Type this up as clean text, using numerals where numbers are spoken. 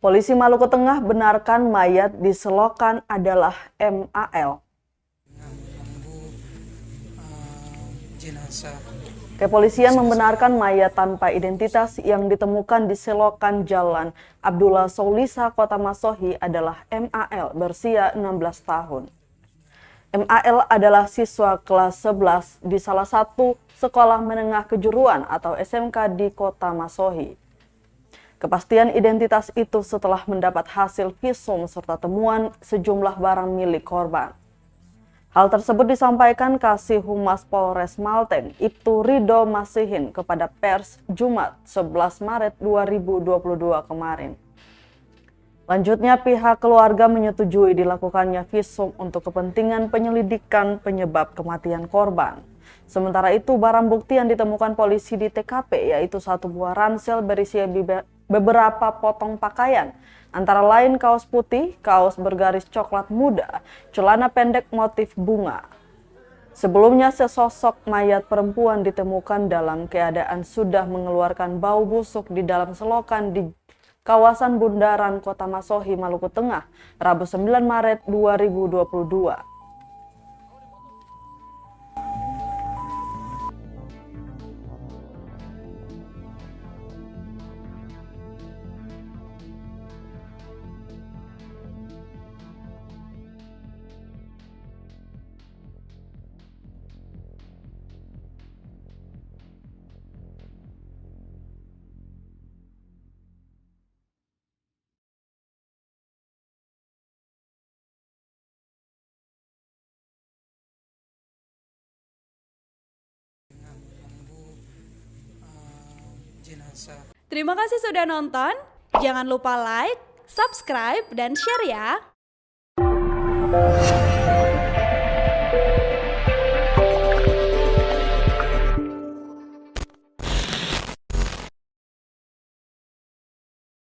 Polisi Maluku Tengah benarkan mayat di selokan adalah MAL. Jenazah. Kepolisian membenarkan mayat tanpa identitas yang ditemukan di selokan Jalan Abdullah Soulisa, Kota Masohi adalah MAL berusia 16 tahun. MAL adalah siswa kelas 11 di salah satu sekolah menengah kejuruan atau SMK di Kota Masohi. Kepastian identitas itu setelah mendapat hasil visum serta temuan sejumlah barang milik korban. Hal tersebut disampaikan Kasih Humas Polres Malteng, Ibtu Ridho Masihin kepada pers Jumat 11 Maret 2022 kemarin. Lanjutnya, pihak keluarga menyetujui dilakukannya visum untuk kepentingan penyelidikan penyebab kematian korban. Sementara itu, barang bukti yang ditemukan polisi di TKP yaitu satu buah ransel berisi beberapa potong pakaian, antara lain kaos putih, kaos bergaris coklat muda, celana pendek motif bunga. Sebelumnya, sesosok mayat perempuan ditemukan dalam keadaan sudah mengeluarkan bau busuk di dalam selokan di kawasan Bundaran Kota Masohi, Maluku Tengah, Rabu 9 Maret 2022. Jenazah. Terima kasih sudah nonton. Jangan lupa like, subscribe, dan share ya.